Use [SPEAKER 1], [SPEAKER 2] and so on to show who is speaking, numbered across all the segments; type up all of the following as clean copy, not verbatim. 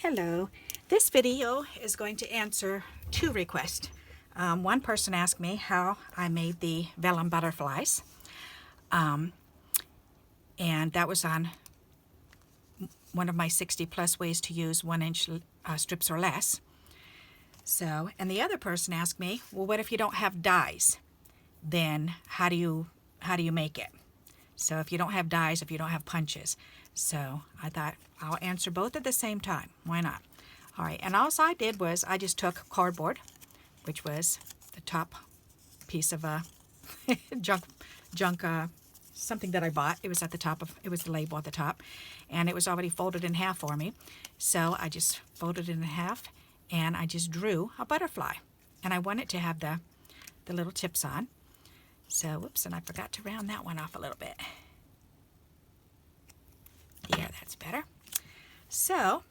[SPEAKER 1] Hello. This video is going to answer two requests. One person asked me how I made the vellum butterflies, and that was on one of my 60 plus ways to use 1-inch strips or less. So, and the other person asked me, well, what if you don't have dies? Then how do you make it? So if you don't have dies, if you don't have punches. So I thought I'll answer both at the same time. Why not? All right, and all I did was I just took cardboard, which was the top piece of junk something that I bought. It was at the top of, it was the label at the top, and it was already folded in half for me. So I just folded it in half, and I just drew a butterfly, and I want it to have the little tips on. So, whoops, and I forgot to round that one off a little bit. Yeah, that's better. So,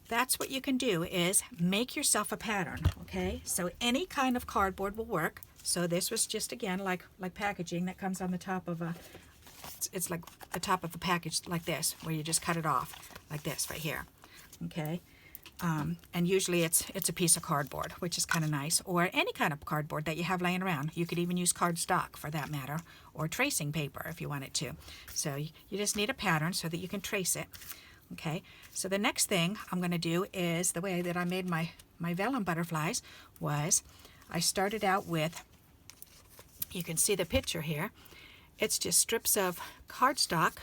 [SPEAKER 1] that's what you can do, is make yourself a pattern, okay? So any kind of cardboard will work. So this was just, again, like packaging that comes on the top of a, it's like the top of a package like this, where you just cut it off like this right here, okay? And usually it's a piece of cardboard, which is kind of nice, or any kind of cardboard that you have laying around. You could even use cardstock for that matter, or tracing paper if you wanted to. So you just need a pattern so that you can trace it. Okay, so the next thing I'm going to do is, the way that I made my vellum butterflies was, I started out with, you can see the picture here, it's just strips of cardstock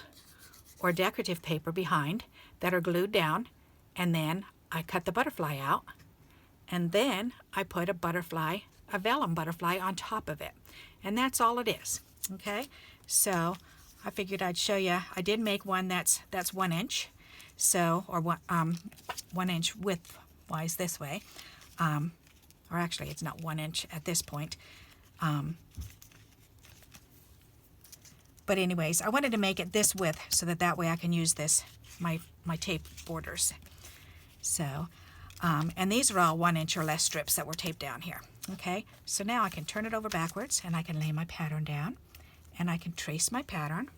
[SPEAKER 1] or decorative paper behind that are glued down, and then I cut the butterfly out, and then I put a vellum butterfly on top of it, and that's all it is. Okay, so I figured I'd show you. I did make one that's 1 inch, so, or 1 inch width wise this way, or actually it's not 1 inch at this point. But anyways, I wanted to make it this width so that way I can use this my tape borders. So, and these are all 1 inch or less strips that were taped down here. Okay, so now I can turn it over backwards, and I can lay my pattern down, and I can trace my pattern.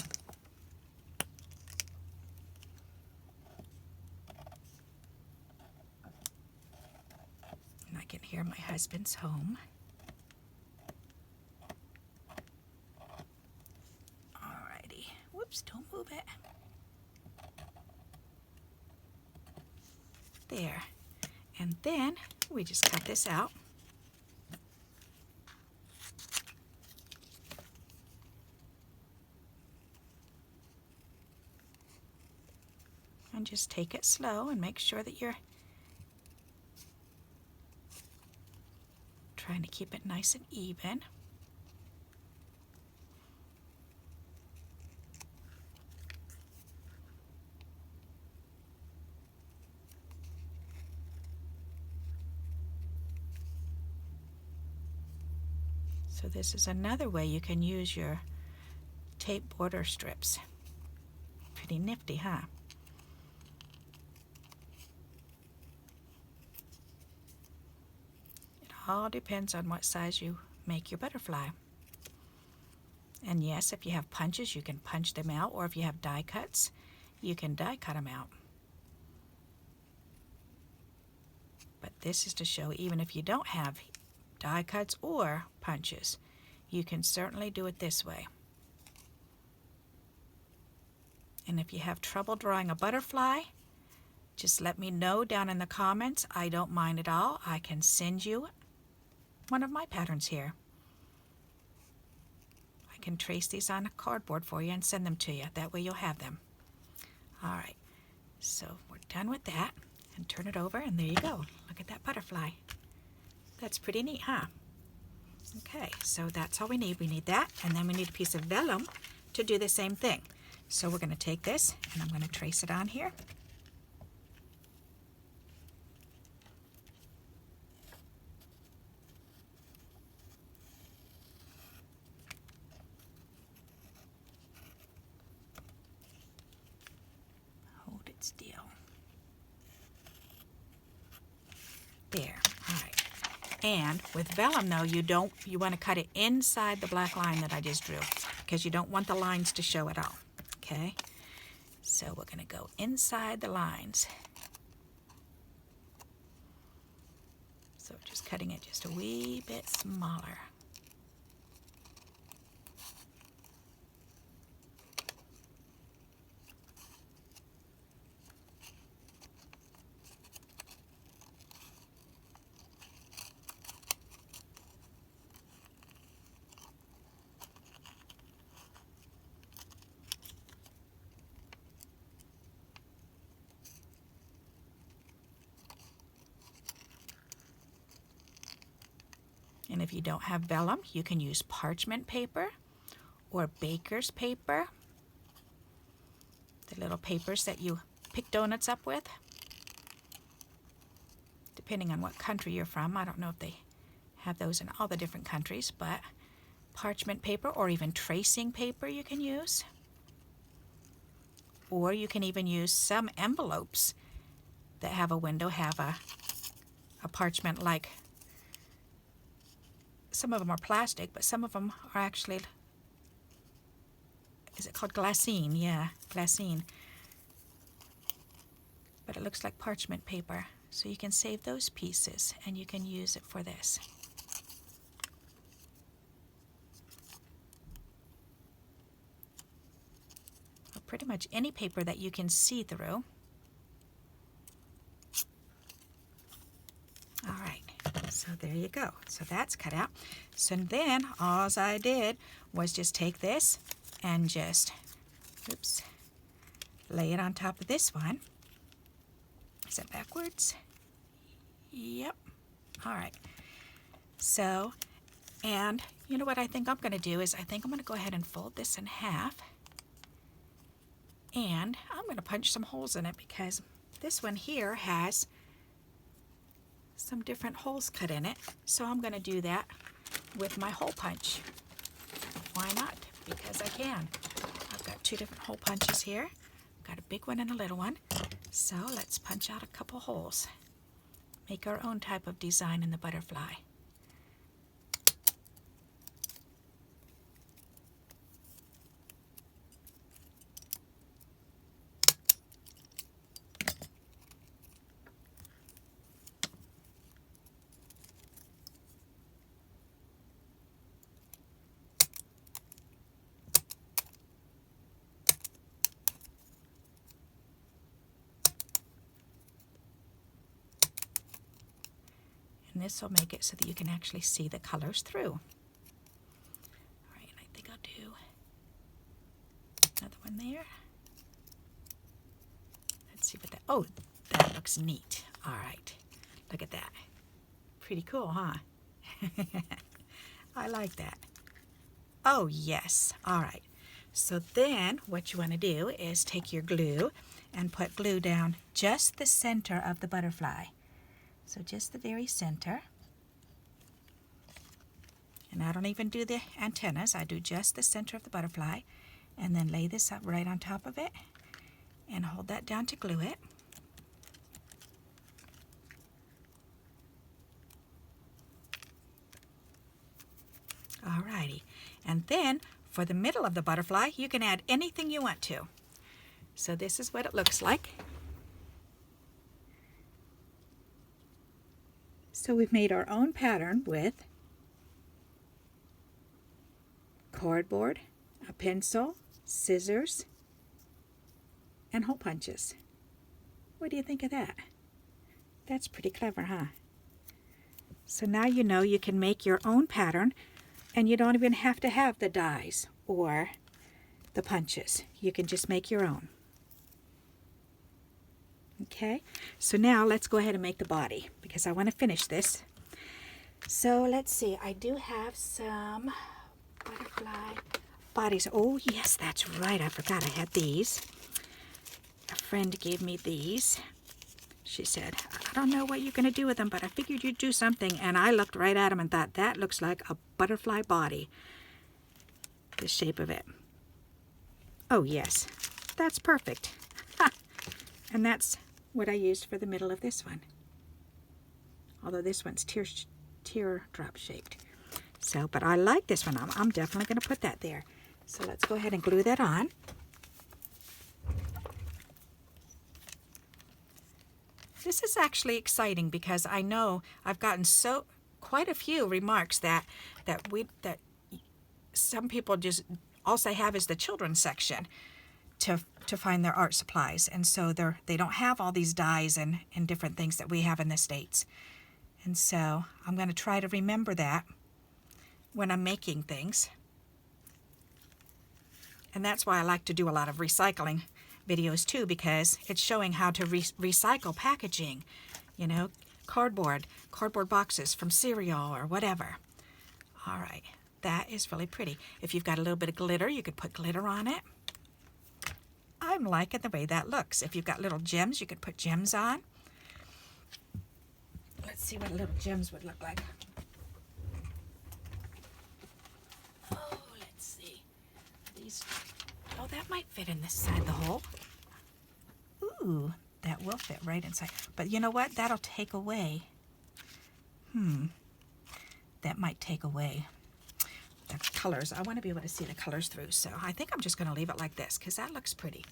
[SPEAKER 1] And I can hear my husband's home. Alrighty, whoops, don't move it. There, and then we just cut this out. And just take it slow and make sure that you're trying to keep it nice and even. So this is another way you can use your tape border strips. Pretty nifty, huh? It all depends on what size you make your butterfly. And yes, if you have punches, you can punch them out, or if you have die cuts, you can die cut them out. But this is to show, even if you don't have die cuts or punches, you can certainly do it this way. And if you have trouble drawing a butterfly, just let me know down in the comments. I don't mind at all. I can send you one of my patterns here. I can trace these on a cardboard for you and send them to you. That way you'll have them. All right, so we're done with that, and turn it over, and there you go. Look at that butterfly. That's pretty neat, huh? Okay, so that's all we need. We need that, and then we need a piece of vellum to do the same thing. So we're going to take this, and I'm going to trace it on here. Hold it still. There. All right. And with vellum, though, you want to cut it inside the black line that I just drew, because you don't want the lines to show at all. Okay, so we're going to go inside the lines. So just cutting it just a wee bit smaller. And if you don't have vellum, you can use parchment paper or baker's paper, the little papers that you pick donuts up with. Depending on what country you're from, I don't know if they have those in all the different countries, but parchment paper or even tracing paper you can use. Or you can even use some envelopes that have a window, have a parchment like. Some of them are plastic, but some of them are actually, is it called glassine? Yeah, glassine. But it looks like parchment paper. So you can save those pieces and you can use it for this. Or pretty much any paper that you can see through. All right. So there you go. So that's cut out. So then all I did was just take this and just, oops, lay it on top of this one. Is it backwards? Yep. All right. So, and you know what I think I'm going to do is I think I'm going to go ahead and fold this in half. And I'm going to punch some holes in it because this one here has some different holes cut in it, so I'm going to do that with my hole punch. Why not? Because I can. I've got two different hole punches here. Got a big one and a little one. So let's punch out a couple holes. Make our own type of design in the butterfly. And this will make it so that you can actually see the colors through. All right, and I think I'll do another one there. Let's see what that, oh, that looks neat. All right, look at that. Pretty cool, huh? I like that. Oh, yes. All right. So then what you want to do is take your glue and put glue down just the center of the butterfly. So just the very center. And I don't even do the antennas. I do just the center of the butterfly. And then lay this up right on top of it. And hold that down to glue it. Alrighty. And then for the middle of the butterfly, you can add anything you want to. So this is what it looks like. So we've made our own pattern with cardboard, a pencil, scissors, and hole punches. What do you think of that? That's pretty clever, huh? So now you know you can make your own pattern and you don't even have to have the dies or the punches. You can just make your own. Okay, so now let's go ahead and make the body because I want to finish this. So let's see, I do have some butterfly bodies. Oh yes, that's right, I forgot I had these. A friend gave me these. She said, I don't know what you're going to do with them, but I figured you'd do something. And I looked right at them and thought, that looks like a butterfly body. The shape of it. Oh yes, that's perfect. Ha! And that's what I used for the middle of this one. Although this one's teardrop shaped. So, but I like this one. I'm definitely going to put that there. So let's go ahead and glue that on. this is actually exciting because I know I've gotten quite a few remarks that some people just all they have is the children's section to find their art supplies, and so they don't have all these dies and different things that we have in the States. And so I'm going to try to remember that when I'm making things. And that's why I like to do a lot of recycling videos too, because it's showing how to recycle packaging, you know, cardboard boxes from cereal or whatever. All right, that is really pretty. If you've got a little bit of glitter, you could put glitter on it. I'm liking the way that looks. If you've got little gems, you could put gems on. Let's see what little gems would look like. Oh, let's see. These, oh, that might fit in this side of the hole. Ooh, that will fit right inside. But you know what? That'll take away. That might take away the colors. I want to be able to see the colors through, so I think I'm just going to leave it like this because that looks pretty.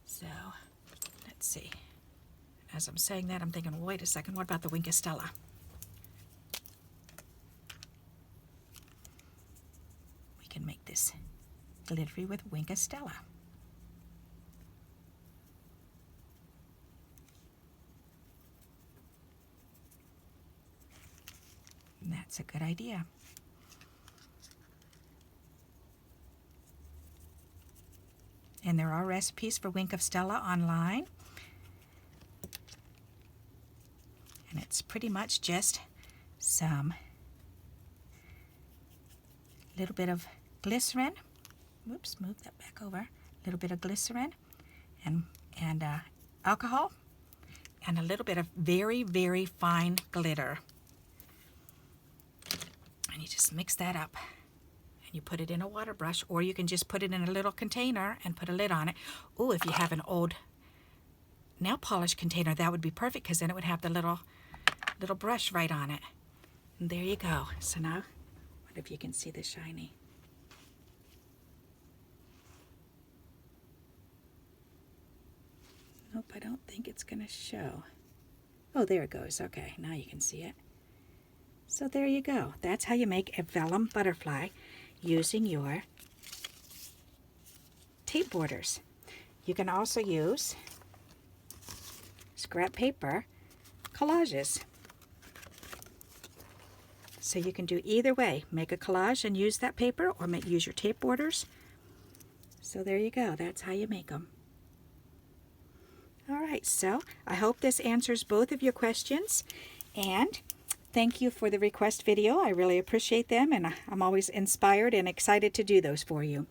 [SPEAKER 1] So, let's see. As I'm saying that, I'm thinking, wait a second, what about the Winkestella? We can make this glittery with Winkestella. And that's a good idea. And there are recipes for Winkestella online. And it's pretty much just some little bit of glycerin. Whoops, move that back over. A little bit of glycerin and alcohol and a little bit of very, very fine glitter. And you just mix that up. And you put it in a water brush, or you can just put it in a little container and put a lid on it. Oh, if you have an old nail polish container, that would be perfect because then it would have the little brush right on it. And there you go. So now, what if you can see the shiny? Nope, I don't think it's going to show. Oh, there it goes. Okay, now you can see it. So there you go. That's how you make a vellum butterfly using your tape borders. You can also use scrap paper collages. So you can do either way. Make a collage and use that paper, or use your tape borders. So there you go. That's how you make them. All right, so I hope this answers both of your questions. And thank you for the request video. I really appreciate them, and I'm always inspired and excited to do those for you.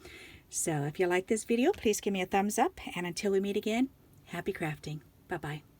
[SPEAKER 1] So if you like this video, please give me a thumbs up. And until we meet again, happy crafting. Bye-bye.